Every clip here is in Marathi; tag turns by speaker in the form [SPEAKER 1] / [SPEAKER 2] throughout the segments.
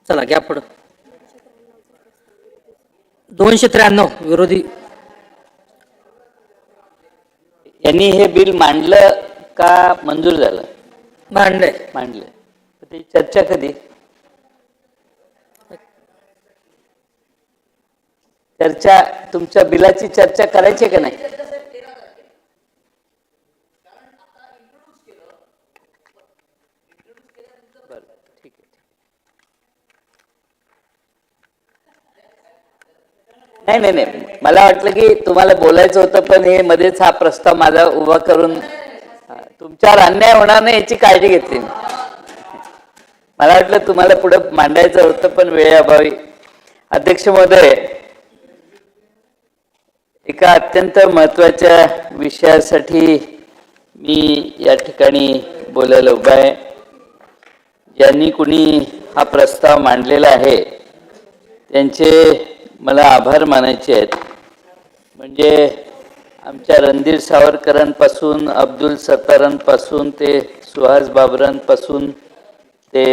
[SPEAKER 1] चला घ्या पुढं. 293 विरोधी.
[SPEAKER 2] यांनी हे बिल मांडलं का मंजूर झालं?
[SPEAKER 1] मांडले.
[SPEAKER 2] मांडलं. ती चर्चा कधी? चर्चा तुमच्या बिलाची चर्चा करायची का नाही? बरं, ठीक आहे. नाही नाही नाही, मला वाटलं की तुम्हाला बोलायचं होतं, पण हे मध्येच हा प्रस्ताव माझा उभा करून तुमच्यावर अन्याय होणार नाही याची काळजी घेतली. मला वाटलं तुम्हाला पुढे मांडायचं होतं, पण वेळेअभावी. अध्यक्ष महोदय, एका अत्यंत महत्त्वाच्या विषयासाठी मी या ठिकाणी बोलायला उभा आहे. ज्यांनी कुणी हा प्रस्ताव मांडलेला आहे त्यांचे मला आभार मानायचे आहेत. म्हणजे आमच्या रणधीर सावरकरांपासून, अब्दुल सत्तारांपासून ते सुहास बाबरांपासून ते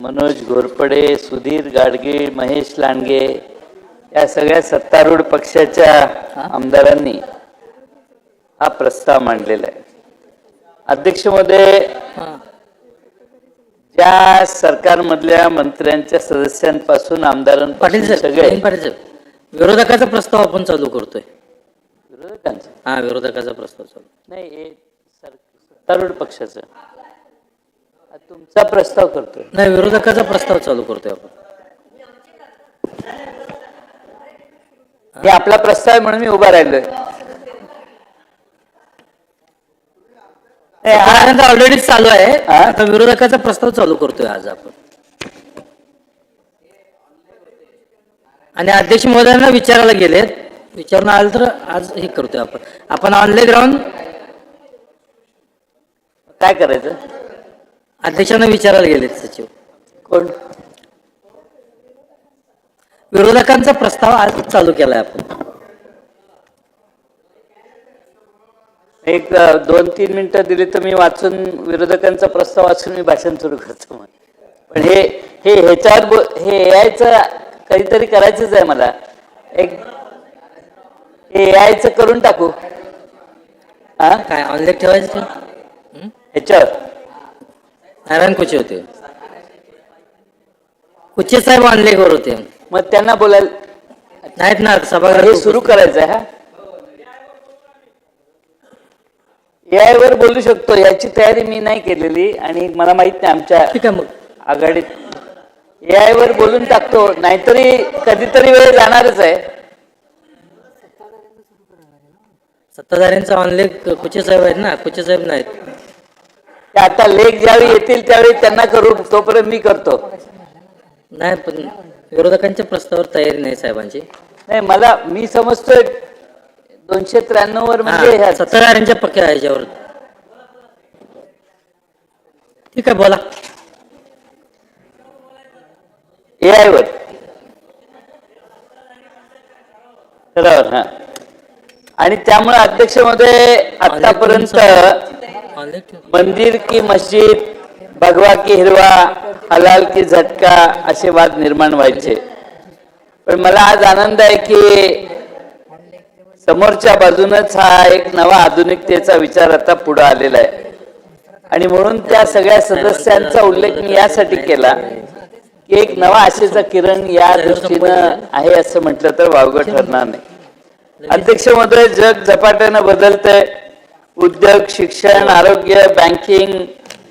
[SPEAKER 2] मनोज घोरपडे, सुधीर गाडगीळ, महेश लांडगे या सगळ्या सत्तारूढ पक्षाच्या आमदारांनी हा प्रस्ताव मांडलेला आहे. अध्यक्ष महोदय, ज्या सरकारमधल्या मंत्र्यांच्या सदस्यांपासून आमदारांपासून सगळे
[SPEAKER 1] विरोधकाचा प्रस्ताव आपण चालू करतोय.
[SPEAKER 2] विरोधकांचा?
[SPEAKER 1] हा, विरोधकाचा प्रस्ताव चालू
[SPEAKER 2] नाही, हे सत्तारूढ पक्षाचा. तुमचा प्रस्ताव करतोय?
[SPEAKER 1] नाही, विरोधकाचा प्रस्ताव चालू करतोय आपण.
[SPEAKER 2] हे आपला प्रस्ताव आहे म्हणून मी उभा राहिलोय.
[SPEAKER 1] ऑलरेडी चालू आहे. आता विरोधकाचा प्रस्ताव चालू करतोय आज आपण. आणि अध्यक्ष महोदयांना विचारायला गेलेत, विचारून आलं तर आज हे करतोय आपण ऑनलाईन ग्राउंड.
[SPEAKER 2] काय करायचं?
[SPEAKER 1] अध्यक्षांना विचारायला गेलेत सचिव.
[SPEAKER 2] कोण?
[SPEAKER 1] विरोधकांचा प्रस्ताव आज चालू केलाय आपण.
[SPEAKER 2] एक 2-3 मिनिटं दिली तर मी वाचून, विरोधकांचा प्रस्ताव वाचून मी भाषण सुरू करतो. पण हे ह्याच्यावर हे एआयचं काहीतरी करायचंच आहे मला. एक एआयचं करून टाकू. हा,
[SPEAKER 1] काय ऑनलाईन ठेवायचं?
[SPEAKER 2] ह्याच्यावर
[SPEAKER 1] नारायण कुचे होते, कुचे साहेब ऑनलाईनवर होते.
[SPEAKER 2] मग त्यांना बोलायला
[SPEAKER 1] नाहीत ना सभागृह.
[SPEAKER 2] हे सुरू करायचं आहे. हा, एआय वर बोलू शकतो याची तयारी मी नाही केलेली आणि मला माहित नाही आमच्या
[SPEAKER 1] ठीक आहे. मग
[SPEAKER 2] आघाडीत एआय वर बोलून टाकतो, नाहीतरी कधीतरी वेळ जाणारच आहे.
[SPEAKER 1] सत्ताधाऱ्यांचा ऑनलाईन कुचे साहेब आहेत ना, कुचे साहेब नाहीत.
[SPEAKER 2] आता लेख ज्यावेळी येतील त्यावेळी त्यांना करू, तोपर्यंत मी करतो.
[SPEAKER 1] नाही, पण विरोधकांच्या प्रस्तावावर तयारी नाही साहेबांची.
[SPEAKER 2] नाही, मी समजतोय 293 वर म्हणजे
[SPEAKER 1] सत्ताधाऱ्यांच्या पक्क्या ह्याच्यावर. ठीक आहे, बोला.
[SPEAKER 2] एआय वर बरोबर. हा, आणि त्यामुळे अध्यक्ष मध्ये आतापर्यंत मंदिर की मस्जिद, भगवा की हिरवा, हलाल की झटका असे वाद निर्माण व्हायचे. पण मला आज आनंद आहे की समोरच्या बाजूनच हा एक नवा आधुनिकतेचा विचार आता पुढे आलेला आहे. आणि म्हणून त्या सगळ्या सदस्यांचा उल्लेख मी यासाठी केला की एक नवा आशेचा किरण या दृष्टीनं आहे असं म्हटलं तर वावगं ठरणार नाही. अध्यक्ष महोदय, जग झपाट्यानं बदलतंय. उद्योग, शिक्षण, आरोग्य, बँकिंग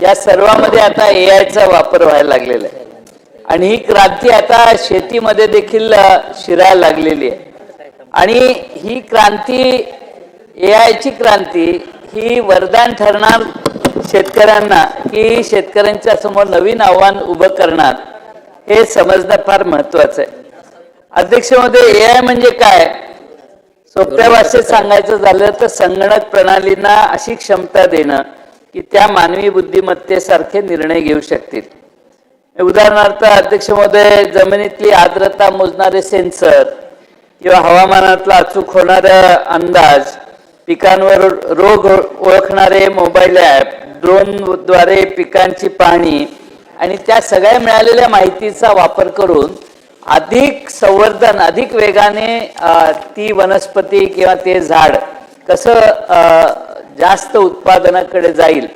[SPEAKER 2] या सर्वांमध्ये आता एआयचा वापर व्हायला लागलेला आहे. आणि ही क्रांती आता शेतीमध्ये देखील शिरायला लागलेली आहे. आणि ही क्रांती, एआयची क्रांती ही वरदान ठरणार शेतकऱ्यांना, की शेतकऱ्यांच्या समोर नवीन आव्हान उभं करणार, हे समजणं फार महत्वाचं आहे. अध्यक्ष महोदय, एआय म्हणजे काय? सोप्या भाषेत सांगायचं झालं तर संगणक प्रणालींना अशी क्षमता देणं की त्या मानवी बुद्धिमत्तेसारखे निर्णय घेऊ शकतील. उदाहरणार्थ अध्यक्ष महोदय, जमिनीतली आर्द्रता मोजणारे सेन्सर किंवा हवामानातला अचूक होणारा अंदाज, पिकांवर रोग ओळखणारे मोबाईल ॲप, ड्रोनद्वारे पिकांची पाहणी आणि त्या सगळ्या मिळालेल्या माहितीचा वापर करून अधिक संवर्धन, अधिक वेगाने ती वनस्पती किंवा ते झाड कसं जास्त उत्पादनाकडे जाईल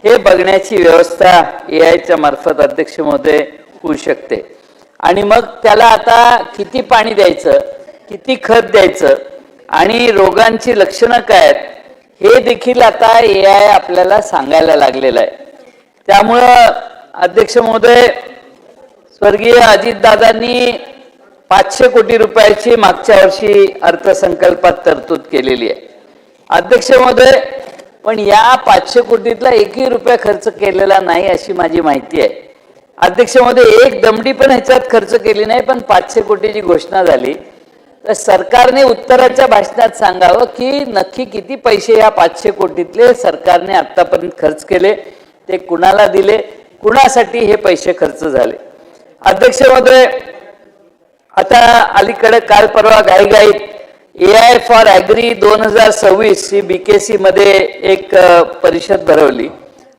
[SPEAKER 2] हे बघण्याची व्यवस्था AIच्या मार्फत अध्यक्ष महोदय होऊ शकते. आणि मग त्याला आता किती पाणी द्यायचं, किती खत द्यायचं आणि रोगांची लक्षणं काय आहेत हे देखील आता AI आपल्याला सांगायला लागलेलं आहे. त्यामुळं अध्यक्ष महोदय, स्वर्गीय अजितदादांनी 500 कोटी रुपयाची मागच्या वर्षी अर्थसंकल्पात तरतूद केलेली आहे. अध्यक्ष महोदय, पण या 500 कोटीतला एकही रुपया खर्च केलेला नाही अशी माझी माहिती आहे. अध्यक्ष महोदय, एक दमडी पण ह्याच्यात खर्च केली नाही, पण 500 कोटीची घोषणा झाली. तर सरकारने उत्तराच्या भाषणात सांगावं की नक्की किती पैसे या 500 कोटीतले सरकारने आतापर्यंत खर्च केले, ते कुणाला दिले, कुणासाठी हे पैसे खर्च झाले. अध्यक्ष महोदय, आता अलीकडे काल परवा घाईघाईत AI फॉर ॲग्री 2026 ही BKC मध्ये एक परिषद भरवली.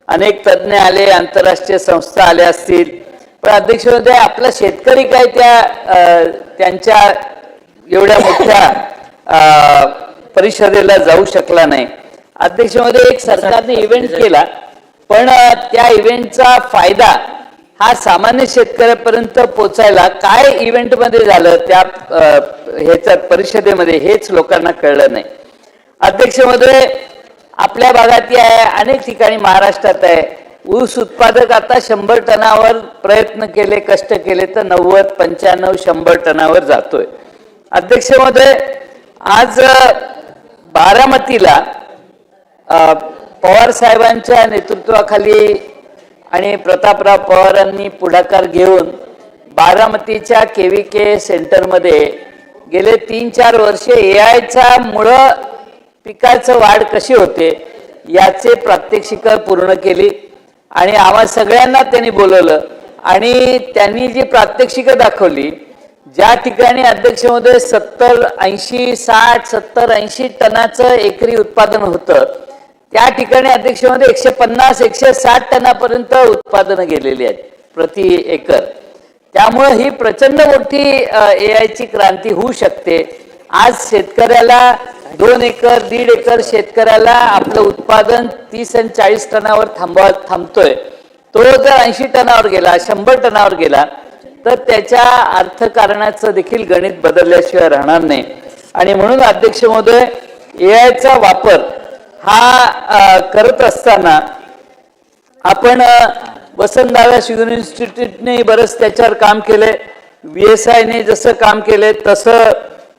[SPEAKER 2] अनेक तज्ज्ञ आले, आंतरराष्ट्रीय संस्था आल्या असतील, पण अध्यक्ष महोदय, आपला शेतकरी काय त्यांच्या एवढ्या मोठ्या परिषदेला जाऊ शकला नाही. अध्यक्ष महोदय, एक सरकारने इव्हेंट केला, पण त्या इव्हेंटचा फायदा हा सामान्य शेतकऱ्यापर्यंत पोचायला काय इव्हेंटमध्ये झालं त्या ह्याच्या परिषदेमध्ये हेच लोकांना कळलं नाही. अध्यक्ष महोदय, आपल्या भागात आहे, अनेक ठिकाणी महाराष्ट्रात आहे, ऊस उत्पादक आता 100 टनावर प्रयत्न केले, कष्ट केले तर 90, 95, 100 टनावर जातोय. अध्यक्ष महोदय, आज बारामतीला पवार साहेबांच्या नेतृत्वाखाली आणि प्रतापराव पवारांनी पुढाकार घेऊन बारामतीच्या KVK सेंटरमध्ये गेले 3-4 वर्षे AIच्या मुळं पिकाचं वाढ कशी होते याचे प्रात्यक्षिकं पूर्ण केली आणि आम्हा सगळ्यांना त्यांनी बोलवलं आणि त्यांनी जी प्रात्यक्षिकं दाखवली, ज्या ठिकाणी अध्यक्ष महोदय 70, 80, 60, 70, 80 टनाचं एकरी उत्पादन होतं, त्या ठिकाणी अध्यक्ष महोदय 150, 160 टनापर्यंत उत्पादनं गेलेली आहेत प्रति एकर. त्यामुळे ही प्रचंड मोठी AIची क्रांती होऊ शकते. आज शेतकऱ्याला 2 एकर, 1.5 एकर शेतकऱ्याला आपलं उत्पादन 30 आणि 40 टनावर थांबतोय, तो जर 80 टनावर गेला, 100 टनावर गेला तर त्याच्या अर्थकारणाचं देखील गणित बदलल्याशिवाय राहणार नाही. आणि म्हणून अध्यक्ष महोदय, AIचा वापर हा करत असताना आपण वसंतदादा शुगर इन्स्टिट्यूटने बरंच त्याच्यावर काम केले, VSIने जसं काम केले तसं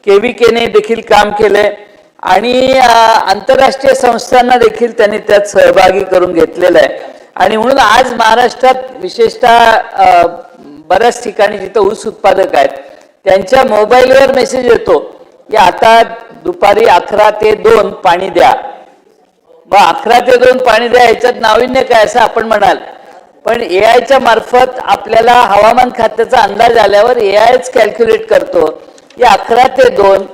[SPEAKER 2] KVKने देखील काम केले आणि आंतरराष्ट्रीय संस्थांना देखील त्यांनी त्यात सहभागी करून घेतलेलं आहे. आणि म्हणून आज महाराष्ट्रात विशेषतः बऱ्याच ठिकाणी जिथं ऊस उत्पादक आहेत त्यांच्या मोबाईलवर मेसेज येतो की आता दुपारी 11 ते 2 पाणी द्या. मग 11 ते 2 पाणी द्या ह्याच्यात नाविन्य काय असं आपण म्हणाल, पण AIच्या मार्फत आपल्याला हवामान खात्याचा अंदाज आल्यावर AIच कॅल्क्युलेट करतो की 11 ते 2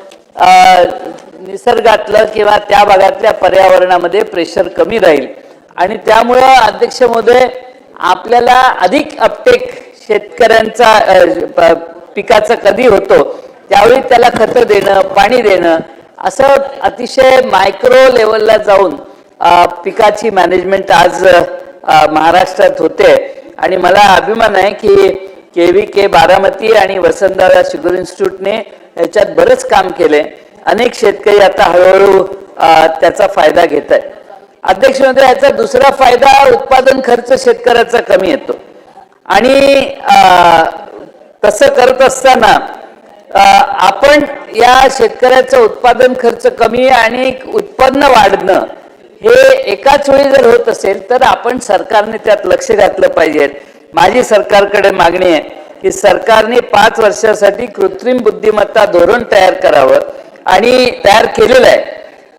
[SPEAKER 2] निसर्गातलं किंवा त्या भागातल्या पर्यावरणामध्ये प्रेशर कमी राहील. आणि त्यामुळं अध्यक्ष महोदय, आपल्याला अधिक अपटेक शेतकऱ्यांचा पिकाचा कधी होतो त्यावेळी त्याला खतं देणं, पाणी देणं, असं अतिशय मायक्रो लेवलला जाऊन पिकाची मॅनेजमेंट आज महाराष्ट्रात होते. आणि मला अभिमान आहे की KVK बारामती आणि वसंतदादा शुगर इन्स्टिट्यूटने याच्यात बरंच काम केले. अनेक शेतकरी आता हळूहळू त्याचा फायदा घेत आहेत. अध्यक्ष महोदय, याचा दुसरा फायदा उत्पादन खर्च शेतकऱ्याचा कमी येतो. आणि तसं करत असताना आपण या शेतकऱ्याचं उत्पादन खर्च कमी आणि उत्पन्न वाढणं हे एकाच वेळी जर होत असेल तर आपण सरकारने त्यात लक्ष घातलं पाहिजे. माझी सरकारकडे मागणी आहे की सरकारने 5 वर्षासाठी कृत्रिम बुद्धिमत्ता धोरण तयार करावं आणि तयार केलेलं आहे.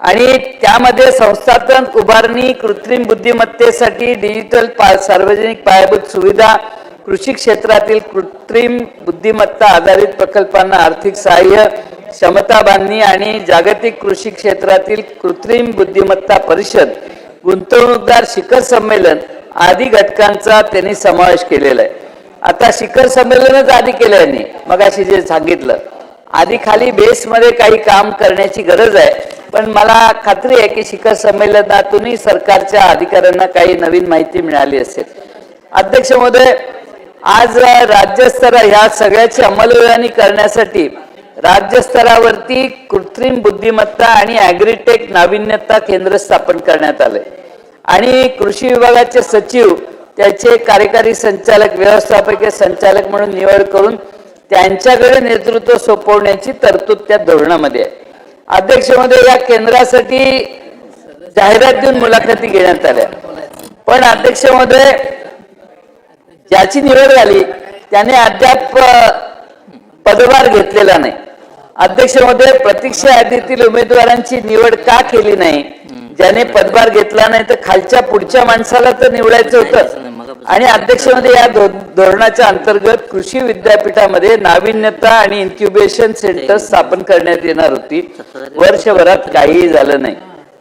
[SPEAKER 2] आणि त्यामध्ये संस्थात्मक उभारणी, कृत्रिम बुद्धिमत्तेसाठी डिजिटल सार्वजनिक पायाभूत सुविधा, कृषी क्षेत्रातील कृत्रिम बुद्धिमत्ता आधारित प्रकल्पांना आर्थिक सहाय्य, क्षमता बांधणी आणि जागतिक कृषी क्षेत्रातील कृत्रिम बुद्धिमत्ता परिषद, गुंतवणूकदार शिखर संमेलन आदी घटकांचा त्यांनी समावेश केलेला आहे. आता शिखर संमेलनच आधी केलं यांनी, मगाशी जे सांगितलं, आधी खाली बेसमध्ये काही काम करण्याची गरज आहे, पण मला खात्री आहे की शिखर संमेलनातूनही सरकारच्या अधिकाऱ्यांना काही नवीन माहिती मिळाली असेल. अध्यक्ष महोदय, आज राज्यस्तर ह्या सगळ्याची अंमलबजावणी करण्यासाठी राज्यस्तरावरती कृत्रिम बुद्धिमत्ता आणि ॲग्रीटेक नाविन्यता केंद्र स्थापन करण्यात आले आणि कृषी विभागाचे सचिव त्याचे कार्यकारी संचालक व्यवस्थापकीय संचालक म्हणून निवड करून त्यांच्याकडे नेतृत्व सोपवण्याची तरतूद त्या धोरणामध्ये आहे. अध्यक्ष महोदय, या केंद्रासाठी जाहिरात देऊन मुलाखती घेण्यात आल्या, पण अध्यक्ष महोदय ज्याची निवड झाली त्याने अद्याप पदभार घेतलेला नाही. अध्यक्ष महोदय, प्रतीक्षा यादीतील उमेदवारांची निवड का केली नाही? ज्याने पदभार घेतला नाही तर खालच्या पुढच्या माणसाला तर निवडायचं होतं. आणि अध्यक्ष महोदय, या धोरणाच्या अंतर्गत कृषी विद्यापीठामध्ये नाविन्यता आणि इन्क्युबेशन सेंटर स्थापन करण्यात येणार होती. वर्षभरात काहीही झालं नाही.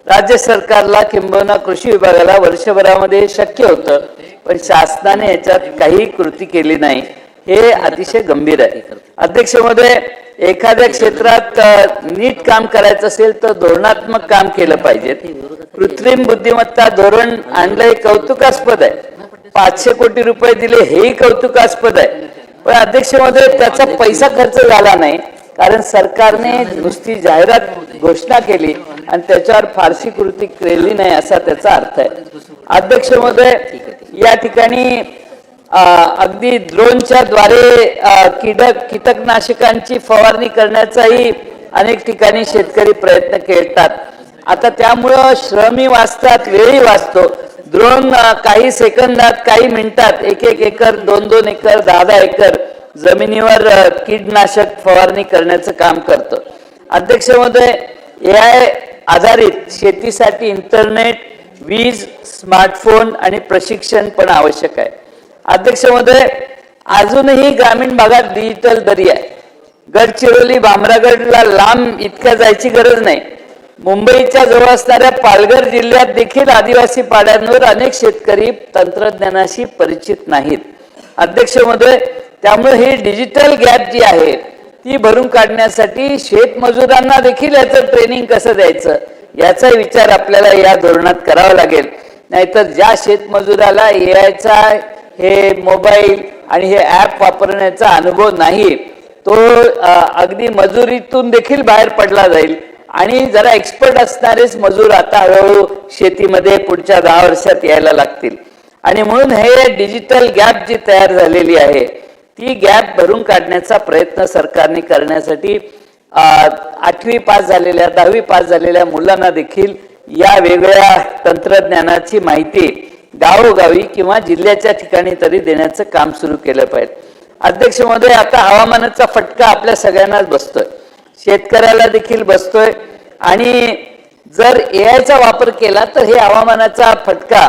[SPEAKER 2] राज्य सरकारला किंबहुना कृषी विभागाला वर्षभरामध्ये शक्य होतं, पण शासनाने याच्यात काही कृती केली नाही. हे अतिशय गंभीर आहे. अध्यक्ष महोदय, एखाद्या क्षेत्रात नीट काम करायचं असेल तर धोरणात्मक काम केलं पाहिजे. कृत्रिम बुद्धिमत्ता धोरण आणलं हे कौतुकास्पद आहे. 500 कोटी रुपये दिले हेही कौतुकास्पद आहे. पण अध्यक्ष महोदय, त्याचा पैसा खर्च झाला नाही, कारण सरकारने नुसती जाहिरात घोषणा केली आणि त्याच्यावर फारशी कृती केली नाही असा त्याचा अर्थ आहे. अध्यक्ष महोदय, या ठिकाणी अगदी ड्रोनच्या द्वारे कीटकनाशकांची फवारणी करण्याचाही अनेक ठिकाणी शेतकरी प्रयत्न करतात. आता त्यामुळं श्रमही वाचतात, वेळही वाचतो. ड्रोन काही सेकंदात, काही मिनिटात 1-1 एकर, 2-2 एकर, 10-10 एकर जमिनीवर कीटनाशक फवारणी करण्याचं काम करतं. अध्यक्ष महोदय, AI आधारित शेतीसाठी इंटरनेट, वीज, स्मार्टफोन आणि प्रशिक्षण पण आवश्यक आहे. अध्यक्ष महोदय, अजूनही ग्रामीण भागात डिजिटल दरी आहे. गडचिरोली, भामरागडला लांब इतक्या जायची गरज नाही. मुंबईच्या जवळ असणाऱ्या पालघर जिल्ह्यात देखील आदिवासी पाड्यांवर अनेक शेतकरी तंत्रज्ञानाशी परिचित नाहीत. अध्यक्ष महोदय, त्यामुळे ही डिजिटल गॅप जी आहे ती भरून काढण्यासाठी शेतमजुरांना देखील याचं ट्रेनिंग कसं द्यायचं याचा विचार आपल्याला या धोरणात करावा लागेल. नाहीतर ज्या शेतमजुराला AIचा हे मोबाईल आणि हे ॲप वापरण्याचा अनुभव नाही, तो अगदी मजुरीतून देखील बाहेर पडला जाईल. आणि जरा एक्सपर्ट असणारेच मजूर आता हळूहळू शेतीमध्ये पुढच्या 10 वर्षात यायला लागतील. आणि म्हणून हे डिजिटल गॅप जी तयार झालेली आहे ती गॅप भरून काढण्याचा प्रयत्न सरकारने करण्यासाठी 8वी पास झालेल्या, 10वी पास झालेल्या मुलांना देखील या वेगवेगळ्या तंत्रज्ञानाची माहिती गावोगावी किंवा जिल्ह्याच्या ठिकाणी तरी देण्याचं काम सुरू केलं पाहिजे. अध्यक्ष महोदय, आता हवामानाचा फटका आपल्या सगळ्यांनाच बसतोय, शेतकऱ्याला देखील बसतोय. आणि जर AIचा वापर केला तर हे हवामानाचा फटका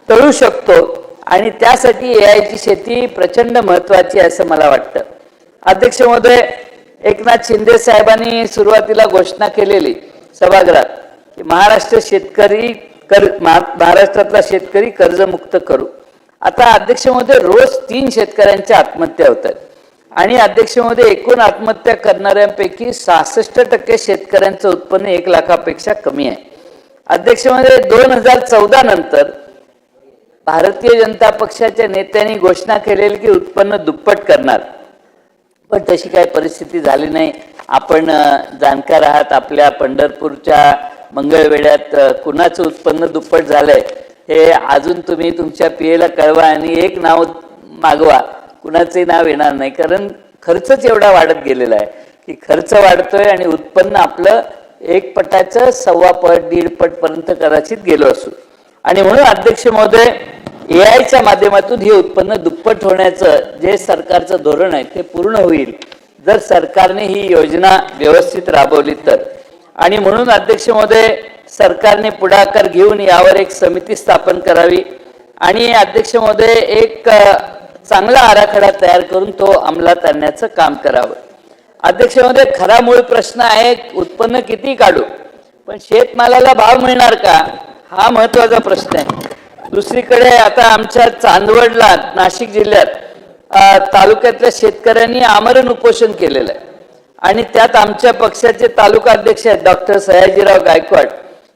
[SPEAKER 2] टळू शकतो आणि त्यासाठी AIची शेती प्रचंड महत्वाची आहे असं मला वाटतं. अध्यक्ष महोदय, एकनाथ शिंदे साहेबांनी सुरुवातीला घोषणा केलेली सभागृहात की महाराष्ट्रातला शेतकरी कर्जमुक्त करू. आता अध्यक्ष महोदय, रोज 3 शेतकऱ्यांच्या आत्महत्या होत आहेत आणि अध्यक्ष महोदय, एकूण आत्महत्या करणाऱ्यांपैकी 66% शेतकऱ्यांचं उत्पन्न 1 लाखापेक्षा कमी आहे. अध्यक्ष महोदय, 2014 नंतर भारतीय जनता पक्षाच्या नेत्यांनी घोषणा केलेली की उत्पन्न दुप्पट करणार, पण तशी काही परिस्थिती झाली नाही. आपण जाणकार आहात, आपल्या पंढरपूरच्या मंगळवेढ्यात कुणाचं उत्पन्न दुप्पट झालंय हे अजून तुम्ही तुमच्या PA कळवा आणि एक नाव मागवा, कुणाचंही नाव येणार नाही. कारण खर्चच एवढा वाढत गेलेला आहे की खर्च वाढतोय आणि उत्पन्न आपलं 1 पटाचं 1.25 पट 1.5 पट पर्यंत कदाचित गेलो असू. आणि म्हणून अध्यक्ष महोदय, AIच्या माध्यमातून हे उत्पन्न दुप्पट होण्याचं जे सरकारचं धोरण आहे ते पूर्ण होईल जर सरकारने ही योजना व्यवस्थित राबवली तर. आणि म्हणून अध्यक्ष महोदय, सरकारने पुढाकार घेऊन यावर एक समिती स्थापन करावी आणि अध्यक्ष महोदय, एक चांगला आराखडा तयार करून तो अंमलात आणण्याचं काम करावं. अध्यक्ष महोदय, खरा मूळ प्रश्न आहे उत्पन्न किती काढू, पण शेतमालाला भाव मिळणार का हा महत्वाचा प्रश्न आहे. दुसरीकडे आता आमच्या चांदवडला नाशिक जिल्ह्यात तालुक्यातल्या शेतकऱ्यांनी आमरण उपोषण केलेलं आहे आणि त्यात आमच्या पक्षाचे तालुका अध्यक्ष आहेत डॉक्टर सयाजीराव गायकवाड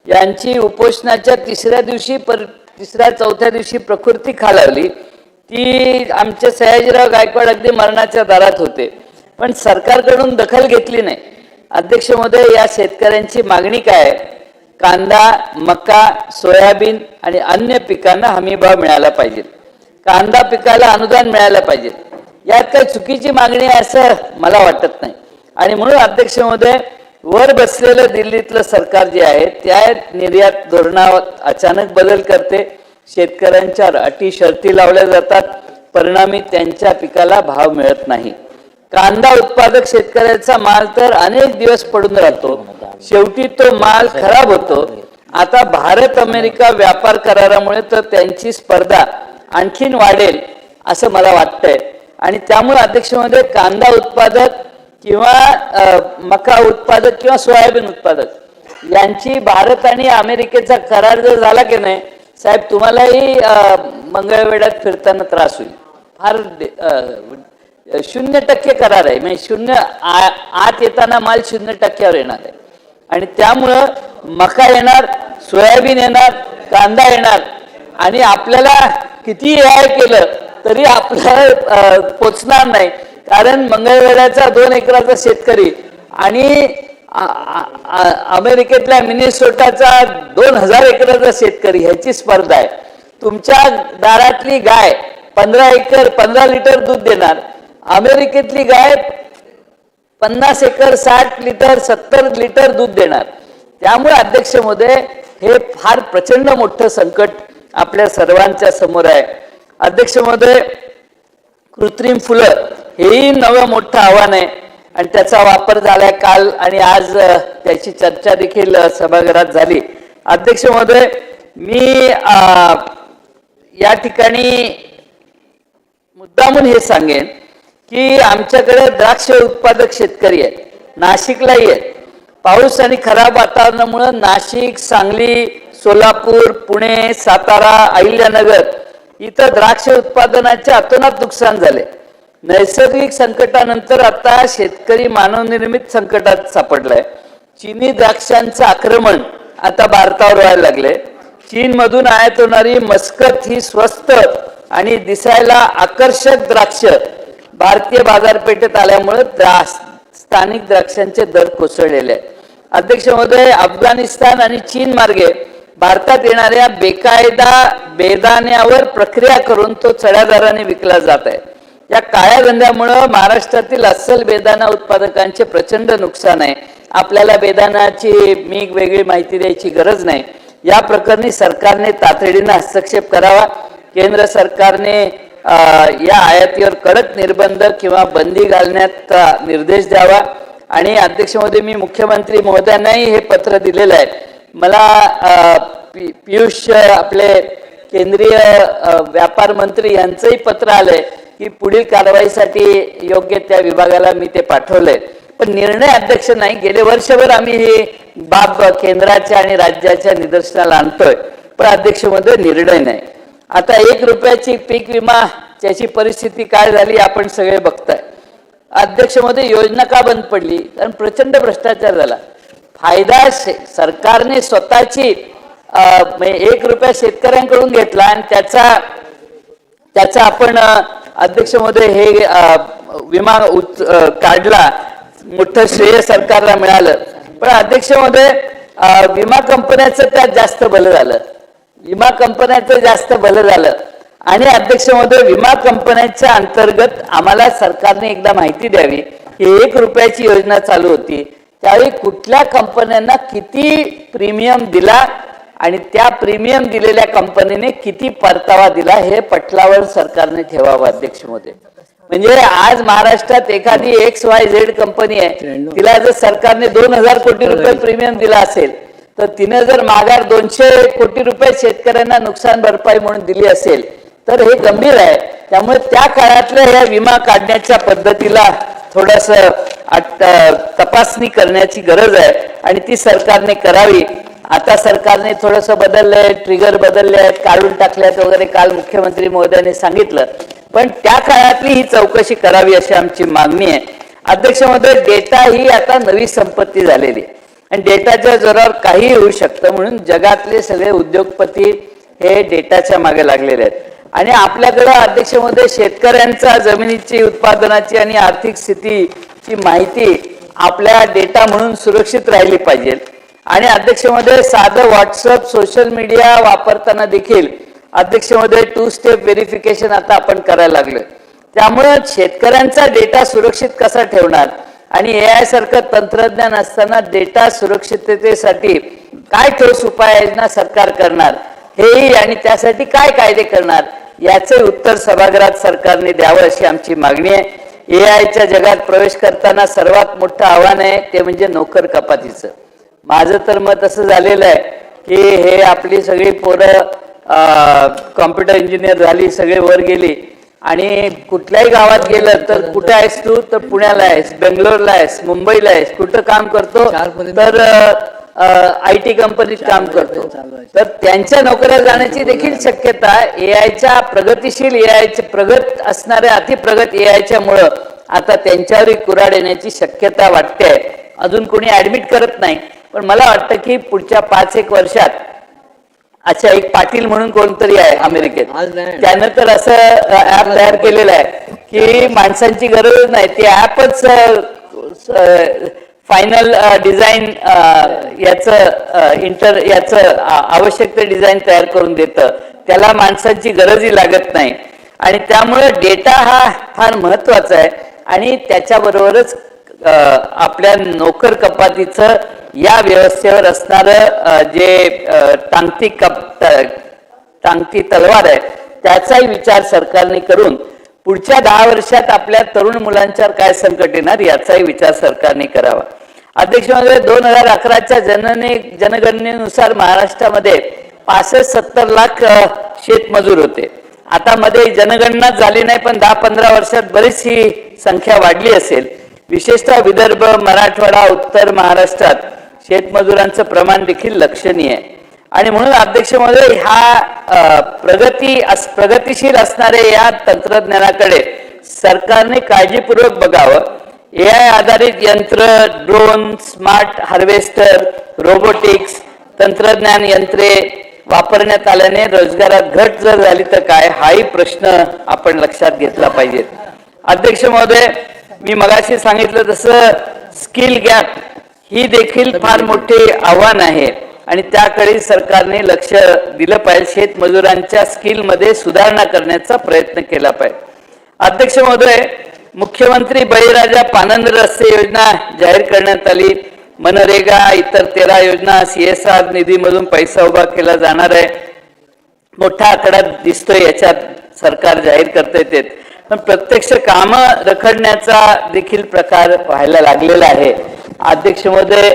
[SPEAKER 2] यांची उपोषणाच्या तिसऱ्या चौथ्या दिवशी प्रकृती खालावली. ती आमचे सयाजीराव गायकवाड अगदी मरणाच्या दारात होते, पण सरकारकडून दखल घेतली नाही. अध्यक्ष महोदय, या शेतकऱ्यांची मागणी काय आहे? कांदा, मका, सोयाबीन आणि अन्य पिकांना हमीभाव मिळाला पाहिजे, कांदा पिकाला अनुदान मिळालं पाहिजे. यात काही चुकीची मागणी आहे असं मला वाटत नाही. आणि म्हणून अध्यक्ष महोदय, वर बसलेलं दिल्लीतलं सरकार जे आहे त्या निर्यात धोरणावर अचानक बदल करते, शेतकऱ्यांच्या अटी शर्ती लावल्या जातात, परिणामी त्यांच्या पिकाला भाव मिळत नाही. कांदा उत्पादक शेतकऱ्याचा माल तर अनेक दिवस पडून राहतो, शेवटी तो माल खराब होतो. आता भारत अमेरिका व्यापार करारामुळे तर त्यांची स्पर्धा आणखीन वाढेल असं मला वाटतंय. आणि त्यामुळे अध्यक्ष महोदय, कांदा उत्पादक किंवा मका उत्पादक किंवा सोयाबीन उत्पादक यांची भारत आणि अमेरिकेचा करार जर झाला की नाही साहेब, तुम्हालाही मंगळवेढ्यात फिरताना त्रास होईल. फार 0% करार आहे, म्हणजे आत येताना माल 0%वर येणार आहे. आणि त्यामुळं मका येणार, सोयाबीन येणार, कांदा येणार आणि आपल्याला किती हे केलं तरी आपल्याला पोचणार नाही. कारण मंगळवेढ्याचा 2 एकराचा शेतकरी आणि अमेरिकेतल्या मिनेसोटाचा 2000 एकराचा शेतकरी ह्याची स्पर्धा आहे. तुमच्या दारातली गाय 15 लिटर दूध देणार, अमेरिकेतली गाय 50 एकर 60 लिटर 70 लिटर दूध देणार. त्यामुळे अध्यक्ष महोदय, हे फार प्रचंड मोठं संकट आपल्या सर्वांच्या समोर आहे. अध्यक्ष महोदय, कृत्रिम फुलं हेही नवं मोठं आव्हान आहे आणि त्याचा वापर झालाय काल आणि आज त्याची चर्चा देखील सभागृहात झाली. अध्यक्ष महोदय, मी या ठिकाणी मुद्दामून हे सांगेन की आमच्याकडे द्राक्ष उत्पादक शेतकरी आहेत, नाशिकलाही आहेत. पाऊस आणि खराब वातावरणामुळे नाशिक, सांगली, सोलापूर, पुणे, सातारा, अहिल्यानगर इथं द्राक्ष उत्पादनाचे अतोनात नुकसान झाले. नैसर्गिक संकटानंतर आता शेतकरी मानवनिर्मित संकटात सापडलाय. चीनी द्राक्षांचं आक्रमण आता भारतावर व्हायला लागले. चीनमधून आयात होणारी मस्कत ही स्वस्त आणि दिसायला आकर्षक द्राक्ष भारतीय बाजारपेठेत आल्यामुळे स्थानिक द्राक्षांचे दर कोसळलेले आहेत. अध्यक्ष महोदय, अफगाणिस्तान आणि चीन मार्गे भारतात येणाऱ्या बेकायदा बेदाण्यावर प्रक्रिया करून तो चढ्या दराने विकला जात आहे. या काळ्या धंद्यामुळे महाराष्ट्रातील अस्सल बेदाणा उत्पादकांचे प्रचंड नुकसान आहे. आपल्याला बेदाण्याची मी वेगळी माहिती द्यायची गरज नाही. या प्रकरणी सरकारने तातडीने हस्तक्षेप करावा. केंद्र सरकारने या आयातीवर कडक निर्बंध किंवा बंदी घालण्याचा निर्देश द्यावा. आणि अध्यक्ष महोदय, मी मुख्यमंत्री महोदयांनाही हे पत्र दिलेलं आहे. मला पियुष आपले केंद्रीय व्यापार मंत्री यांचंही पत्र आलंय की पुढील कारवाईसाठी योग्य त्या विभागाला मी ते पाठवलंय. पण निर्णय अध्यक्ष नाही. गेले वर्षभर आम्ही ही बाब केंद्राच्या आणि राज्याच्या निदर्शनाला आणतोय, पण अध्यक्ष महोदय निर्णय नाही. आता 1 रुपयाची पीक विमा त्याची परिस्थिती काय झाली आपण सगळे बघताय. अध्यक्ष महोदय, योजना का बंद पडली? कारण प्रचंड भ्रष्टाचार झाला. फायदा सरकारने स्वतःची 1 रुपया शेतकऱ्यांकडून घेतला आणि त्याचा आपण अध्यक्ष महोदय हे विमा काढला, मोठं श्रेय सरकारला मिळालं. पण अध्यक्ष महोदय, विमा कंपन्याचं त्यात जास्त भलं झालं, विमा कंपन्याचं जास्त भलं झालं. आणि अध्यक्ष महोदय, विमा कंपन्यांच्या अंतर्गत आम्हाला सरकारने एकदा माहिती द्यावी की 1 रुपयाची योजना चालू होती त्यावेळी कुठल्या कंपन्यांना किती प्रीमियम दिला आणि त्या प्रीमियम दिलेल्या कंपनीने किती परतावा दिला हे पटलावर सरकारने ठेवावं. अध्यक्ष महोदय, म्हणजे आज महाराष्ट्रात एखादी XYZ कंपनी आहे, तिला जर सरकारने 2000 कोटी रुपये प्रीमियम दिला असेल तर तिने जर माघार 200 कोटी रुपये शेतकऱ्यांना नुकसान भरपाई म्हणून दिली असेल तर हे गंभीर आहे. त्यामुळे त्या काळातल्या या विमा काढण्याच्या पद्धतीला थोडंसं तपासणी करण्याची गरज आहे आणि ती सरकारने करावी. आता सरकारने थोडंसं बदललंय, ट्रिगर बदलले आहेत, काढून टाकल्यात वगैरे काल मुख्यमंत्री महोदयांनी सांगितलं. पण त्या काळातली ही चौकशी करावी अशी आमची मागणी आहे. अध्यक्ष महोदय, डेटा ही आता नवी संपत्ती झालेली आहे आणि डेटाच्या जोरावर काही होऊ शकतं, म्हणून जगातले सगळे उद्योगपती हे डेटाच्या मागे लागलेले आहेत. आणि आपल्याकडं अध्यक्ष महोदय शेतकऱ्यांचा जमिनीची, उत्पादनाची आणि आर्थिक स्थितीची माहिती आपल्या डेटा म्हणून सुरक्षित राहिली पाहिजे. आणि अध्यक्ष महोदय, साधं व्हॉट्सअप, सोशल मीडिया वापरताना देखील अध्यक्ष महोदय 2 स्टेप व्हेरिफिकेशन आता आपण करायला लागलोय. त्यामुळे शेतकऱ्यांचा डेटा सुरक्षित कसा ठेवणार आणि AI सारखं तंत्रज्ञान असताना डेटा सुरक्षिततेसाठी काय ठोस उपाययोजना सरकार करणार हेही, आणि त्यासाठी काय कायदे करणार याचे उत्तर सभागृहात सरकारने द्यावं अशी आमची मागणी आहे. AIच्या जगात प्रवेश करताना सर्वात मोठं आव्हान आहे ते म्हणजे नोकर कपातीचं. माझं तर मत असं झालेलं आहे की हे आपली सगळी पोरं कॉम्प्युटर इंजिनियर झाली, सगळे वर गेली आणि कुठल्याही गावात गेलं तर कुठे आहेस तू, तर पुण्याला आहेस, बेंगलोरला आहेस, मुंबईला आहेस, कुठं काम करतो तर IT कंपनीत काम करतो. तर त्यांच्या नोकऱ्या जाण्याची देखील शक्यता AIच्या प्रगतिशील, AIचे प्रगत असणाऱ्या, अतिप्रगत AIच्या मुळे आता त्यांच्यावरही कुऱ्हाड येण्याची शक्यता वाटते. अजून कोणी ऍडमिट करत नाही, पण मला वाटतं की पुढच्या 5-1 वर्षात अच्छा एक पाटील म्हणून कोणतरी आहे अमेरिकेत, त्यानं तर असं ऍप तयार केलेलं आहे की माणसांची गरज नाही, ते ऍपच फायनल डिझाईन याचं आवश्यक ते डिझाईन तयार करून देतं, त्याला माणसांची गरजही लागत नाही. आणि त्यामुळे डेटा हा फार महत्वाचा आहे आणि त्याच्याबरोबरच आपल्या नोकर कपातीचं या व्यवस्थेवर असणारं जे टांगती तलवार आहे त्याचाही विचार सरकारने करून पुढच्या 10 वर्षात आपल्या तरुण मुलांच्यावर काय संकट येणार याचाही विचार सरकारने करावा. अध्यक्ष महोदय, 2011च्या जनगणनेनुसार महाराष्ट्रामध्ये 65-70 लाख शेतमजूर होते. आता मध्ये जनगणना झाली नाही, पण 10-15 वर्षात बरीच ही संख्या वाढली असेल. विशेषतः विदर्भ, मराठवाडा, उत्तर महाराष्ट्रात शेतमजुरांचं प्रमाण देखील लक्षणीय आहे. आणि म्हणून अध्यक्ष महोदय, ह्या प्रगतिशील असणाऱ्या या तंत्रज्ञानाकडे सरकारने काळजीपूर्वक बघावं. AI आधारित यंत्र, ड्रोन, स्मार्ट हार्वेस्टर, रोबोटिक्स, तंत्रज्ञान यंत्रे वापरण्यात आल्याने रोजगारात घट जर झाली तर काय, हाही प्रश्न आपण लक्षात घेतला पाहिजे. अध्यक्ष महोदय, मी मगाशी सांगितलं तसं स्किल गॅप ही देखील फार मोठे आव्हान आहे आणि त्याकडे सरकारने लक्ष दिलं पाहिजे. शेतमजुरांच्या स्किलमध्ये सुधारणा करण्याचा प्रयत्न केला पाहिजे. अध्यक्ष महोदय, मुख्यमंत्री बळीराजा पानंद रस्ते योजना जाहीर करण्यात आली. मनरेगा, इतर 13 योजना CSR निधीमधून पैसा उभा केला जाणार आहे. मोठा आकडा दिसतोय, याच्यात सरकार जाहीर करता येते, पण प्रत्यक्ष काम रखडण्याचा देखील प्रकार व्हायला लागलेला आहे. अध्यक्ष महोदय,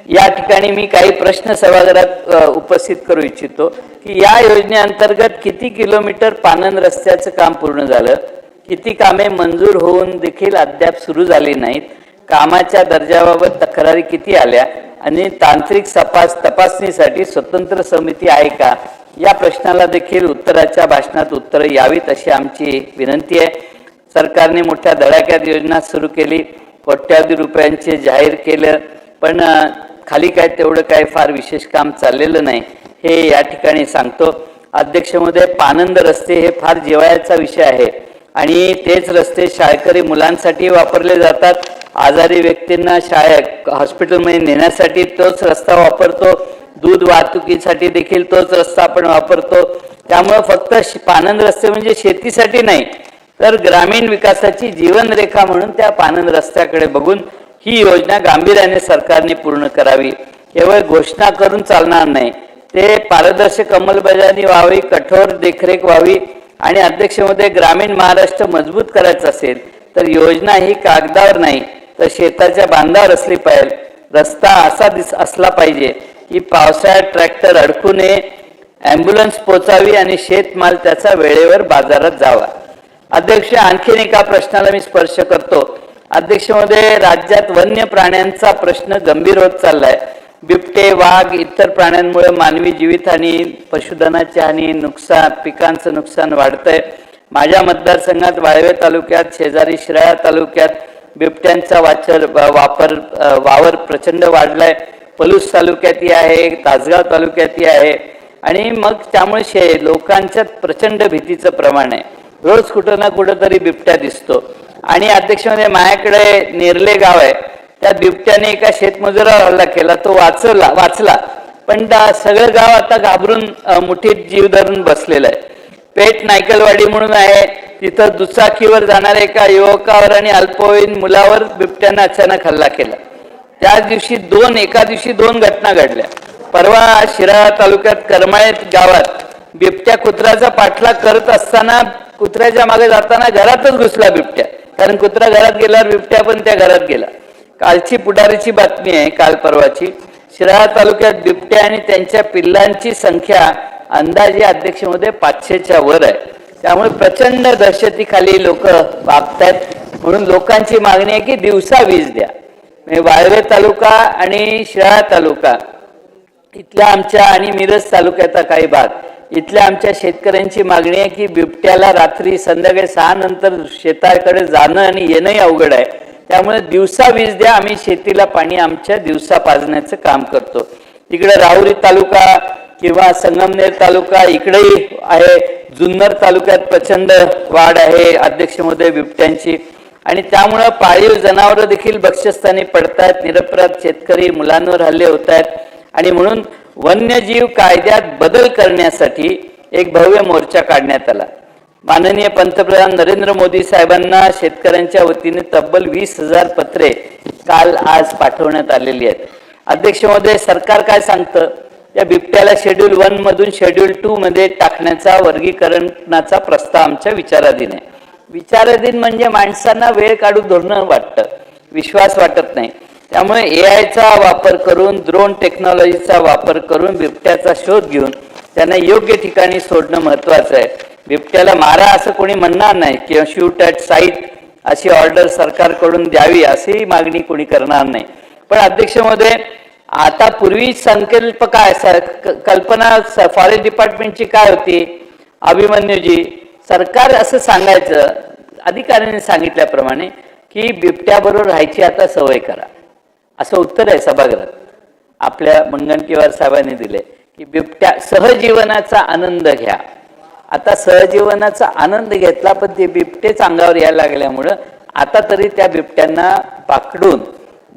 [SPEAKER 2] या ठिकाणी मी काही प्रश्न सभागृहात उपस्थित करू इच्छितो की या योजनेअंतर्गत किती किलोमीटर पानंद रस्त्याचं काम पूर्ण झालं, किती कामे मंजूर होऊन देखील अद्याप सुरू झाली नाहीत, कामाच्या दर्जाबाबत तक्रारी किती आल्या आणि तांत्रिक तपासणीसाठी स्वतंत्र समिती आहे का, या प्रश्नाला देखील उत्तराच्या भाषणात उत्तरं यावीत अशी आमची विनंती आहे. सरकारने मोठ्या धडाक्यात योजना सुरू केली, कोट्यावधी रुपयांचे जाहीर केलं, पण खाली काय तेवढं काय फार विशेष काम चाललेलं नाही, हे या ठिकाणी सांगतो. अध्यक्ष महोदय, पानंद रस्ते हे फार जिव्हाळ्याचा विषय आहे आणि तेच रस्ते शाळकरी मुलांसाठी वापरले जातात. आजारी व्यक्तींना हॉस्पिटलमध्ये नेण्यासाठी तोच रस्ता वापरतो, दूध वाहतुकीसाठी देखील तोच रस्ता आपण वापरतो. त्यामुळे फक्त पानंद रस्ते म्हणजे शेतीसाठी नाही, तर ग्रामीण विकासाची जीवनरेखा म्हणून त्या पानंद रस्त्याकडे बघून ही योजना गांभीर्याने सरकारने पूर्ण करावी. केवळ घोषणा करून चालणार नाही, ते पारदर्शक अंमलबजावणी व्हावी, कठोर देखरेख व्हावी. आणि अध्यक्ष महोदय, ग्रामीण महाराष्ट्र मजबूत करायचं असेल तर योजना ही कागदावर नाही तर शेताच्या बांधावर असली पाहिजे. रस्ता असा असला पाहिजे की पावसाळ्यात ट्रॅक्टर अडकू नये, ॲम्ब्युलन्स पोचावी आणि शेतमाल त्याचा वेळेवर बाजारात जावा. अध्यक्ष, आणखीन एका प्रश्नाला मी स्पर्श करतो. अध्यक्ष महोदय, राज्यात वन्य प्राण्यांचा प्रश्न गंभीर होत चाललाय. बिबटे, वाघ, इतर प्राण्यांमुळे मानवी जीवितहानी, पशुधनाची हानी, नुकसान, पिकांचं नुकसान वाढतंय. माझ्या मतदारसंघात वाळवे तालुक्यात, शेजारी शिराळा तालुक्यात बिबट्यांचा वावर प्रचंड वाढलाय. पलूस तालुक्यातही आहे, तासगाव तालुक्यातही आहे. आणि मग त्यामुळे लोकांच्यात प्रचंड भीतीचं प्रमाण आहे. रोज कुठं ना कुठं तरी बिबट्या दिसतो. आणि अध्यक्षमध्ये माझ्याकडे नेरले गाव आहे, त्या बिबट्याने एका शेतमजुरावर हल्ला केला, तो वाचला पण सगळं गाव आता घाबरून मुठीत जीव धरून बसलेलं आहे. पेठ नायकलवाडी म्हणून आहे, तिथं दुचाकीवर जाणाऱ्या एका युवकावर आणि अल्पवयीन मुलावर बिबट्यानं अचानक हल्ला केला. त्याच दिवशी एका दिवशी दोन घटना घडल्या. परवा शिराळा तालुक्यात करमाळे गावात बिबट्या कुत्र्याचा पाठलाग करत असताना कुत्र्याच्या मागे जाताना घरातच घुसला बिबट्या, कारण कुत्रा घरात गेल्यावर बिबट्या पण त्या घरात गेला. कालची पुढारीची बातमी आहे, काल परवाची. शिराळा तालुक्यात बिबट्या आणि त्यांच्या पिल्लांची संख्या अंदाजे अध्यक्षमध्ये 500च्या वर आहे. त्यामुळे प्रचंड दहशतीखाली लोक वागतात. म्हणून लोकांची मागणी आहे की दिवसा वीज द्या. वाळवे तालुका आणि शिराळा तालुका इथल्या आमच्या आणि मिरज तालुक्याचा काही भाग इथल्या आमच्या शेतकऱ्यांची मागणी आहे की बिबट्याला रात्री संध्याकाळी 6 नंतर शेताकडे जाणं आणि येणंही अवघड आहे. त्यामुळे दिवसा वीज द्या, आम्ही शेतीला पाणी आमच्या दिवसा पाजण्याचं काम करतो. तिकडे राहुरी तालुका किंवा संगमनेर तालुका इकडेही आहे. जुन्नर तालुक्यात प्रचंड वाढ आहे अध्यक्षमध्ये बिबट्यांची. आणि त्यामुळं पाळीव जनावरं देखील भक्ष्यस्थानी पडतात. निरपराध शेतकरी, मुलांवर हल्ले होत आहेत. आणि म्हणून वन्यजीव कायद्यात बदल करण्यासाठी एक भव्य मोर्चा काढण्यात आला. माननीय पंतप्रधान नरेंद्र मोदी साहेबांना शेतकऱ्यांच्या वतीने तब्बल 20,000 पत्रे आज पाठवण्यात आलेली आहेत. अध्यक्ष महोदय, सरकार काय सांगतं, या बिबट्याला शेड्यूल 1 मधून शेड्यूल 2 मध्ये टाकण्याचा वर्गीकरणाचा प्रस्ताव आमच्या विचाराधीन आहे. विचाराधीन म्हणजे माणसांना वेळ काढून धोरणं वाटतं, विश्वास वाटत नाही. त्यामुळे AIचा वापर करून, ड्रोन टेक्नॉलॉजीचा वापर करून बिबट्याचा शोध घेऊन त्यांना योग्य ठिकाणी सोडणं महत्वाचं आहे. बिबट्याला मारा असं कोणी म्हणणार नाही किंवा शूट ॲट साईट अशी ऑर्डर सरकारकडून द्यावी अशी मागणी कोणी करणार नाही. पण अध्यक्षमध्ये आता पूर्वी संकल्प काय, कल्पना फॉरेस्ट डिपार्टमेंटची काय होती, अभिमन्यूजी, सरकार असं सांगायचं, अधिकाऱ्यांनी सांगितल्याप्रमाणे की बिबट्याबरोबर राहायची आता सवय करा, असं उत्तर आहे सभागृहात. आपल्या मुनगंटीवार साहेबांनी दिले की बिबट्या सहजीवनाचा आनंद घ्या. आता सहजीवनाचा आनंद घेतला, पण ते बिबटेच अंगावर यायला लागल्यामुळं आता तरी त्या बिबट्यांना पाकडून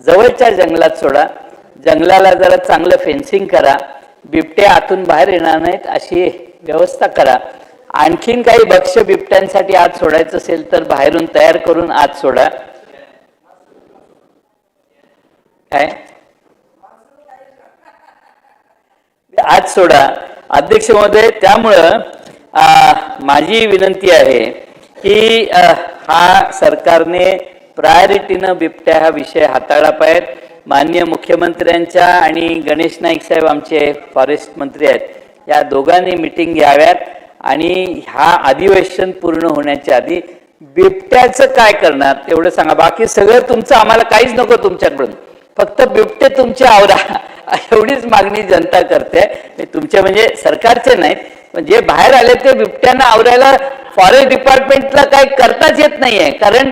[SPEAKER 2] जवळच्या जंगलात सोडा. जंगलाला जरा चांगलं फेन्सिंग करा, बिबटे आतून बाहेर येणार नाहीत अशी व्यवस्था करा. आणखीन काही भक्ष्य बिबट्यांसाठी आत सोडायचं असेल तर बाहेरून तयार करून आत सोडा. काय आत सोडा अध्यक्ष महोदय. त्यामुळं माझी विनंती आहे की हा सरकारने प्रायोरिटीनं बिबट्या हा विषय हाताळला पाहिजे. माननीय मुख्यमंत्र्यांच्या आणि गणेश नाईक साहेब आमचे फॉरेस्ट मंत्री आहेत, या दोघांनी मिटिंग घ्याव्यात आणि हा अधिवेशन पूर्ण होण्याच्या आधी बिबट्याचं काय करणार तेवढं सांगा. बाकी सगळं तुमचं, आम्हाला काहीच नको तुमच्याकडून, फक्त बिबटे तुमचे आवरा एवढीच मागणी जनता करते. तुमचे म्हणजे सरकारचे नाहीत, पण जे बाहेर आले ते बिबट्यांना आवरायला फॉरेस्ट डिपार्टमेंटला काही करताच येत नाहीये. कारण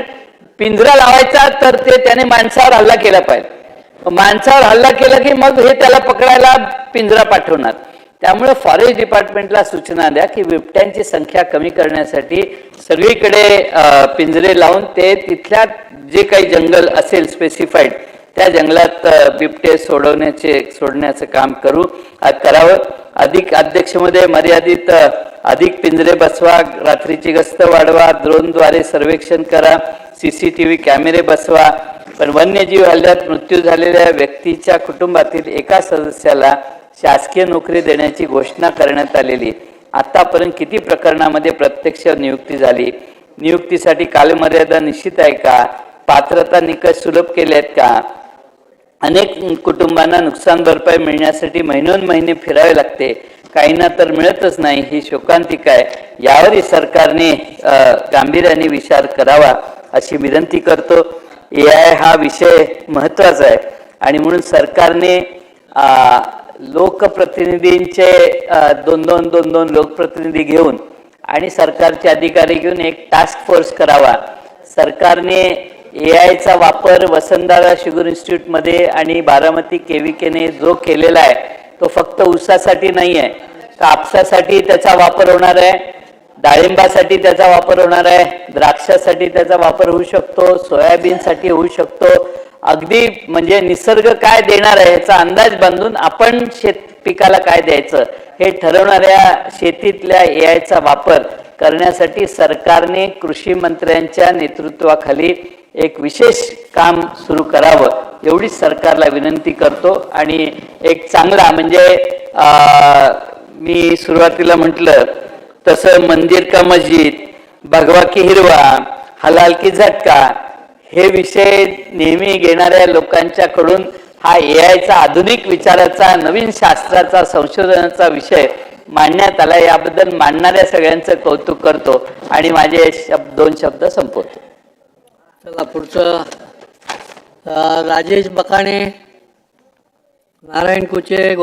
[SPEAKER 2] पिंजरा लावायचा तर त्याने माणसावर हल्ला केला पाहिजे, माणसावर हल्ला केला की मग हे त्याला पकडायला पिंजरा पाठवणार. त्यामुळे फॉरेस्ट डिपार्टमेंटला सूचना द्या की बिबट्यांची संख्या कमी करण्यासाठी सगळीकडे पिंजरे लावून ते तिथल्या जे काही जंगल असेल स्पेसिफाईड त्या जंगलात बिबटे सोडण्याचं काम करावं. अधिक अध्यक्षमध्ये मर्यादित अधिक पिंजरे बसवा, रात्रीची गस्त वाढवा, ड्रोनद्वारे सर्वेक्षण करा, CCTV कॅमेरे बसवा. पण वन्यजीव हल्ल्यात मृत्यू झालेल्या व्यक्तीच्या कुटुंबातील एका सदस्याला शासकीय नोकरी देण्याची घोषणा करण्यात आलेली. आतापर्यंत किती प्रकरणामध्ये प्रत्यक्ष नियुक्ती झाली? नियुक्तीसाठी कालमर्यादा निश्चित आहे का? पात्रता निकष सुलभ केले आहेत का? अनेक कुटुंबांना नुकसान भरपाई मिळण्यासाठी महिनोन्महिने फिरावे लागते, काहींना तर मिळतच नाही. ही शोकांतिका आहे. यावरही सरकारने गांभीर्याने विचार करावा अशी विनंती करतो. AI हा विषय महत्त्वाचा आहे आणि म्हणून सरकारने लोकप्रतिनिधींचे दोन दोन लोकप्रतिनिधी घेऊन आणि सरकारचे अधिकारी घेऊन एक टास्क फोर्स करावा. सरकारने AIचा वापर वसंतदादा शुगर इन्स्टिट्यूटमध्ये आणि बारामती KVKने जो केलेला आहे तो फक्त ऊसासाठी नाही आहे, कापसासाठी त्याचा वापर होणार आहे, डाळिंबासाठी त्याचा वापर होणार आहे, द्राक्षासाठी त्याचा वापर होऊ शकतो, सोयाबीनसाठी होऊ शकतो. अगदी म्हणजे निसर्ग काय देणार आहे याचा अंदाज बांधून आपण शेत पिकाला काय द्यायचं हे ठरवणाऱ्या शेतीतल्या AIचा वापर करण्यासाठी सरकारने कृषी मंत्र्यांच्या नेतृत्वाखाली एक विशेष काम सुरू करावं एवढीच सरकारला विनंती करतो. आणि एक चांगला म्हणजे मी सुरुवातीला म्हटलं तसं मंदिर का मस्जिद, भगवा की हिरवा, हलाल की झटका हे विषय नेहमी घेणाऱ्या लोकांच्याकडून हा AIचा आधुनिक विचाराचा, नवीन शास्त्राचा, संशोधनाचा विषय मांडण्यात आला. याबद्दल मांडणाऱ्या सगळ्यांचं कौतुक करतो आणि माझे दोन शब्द संपवतो.
[SPEAKER 1] चला पुढचं राजेश बकाणे, नारायण कुचे,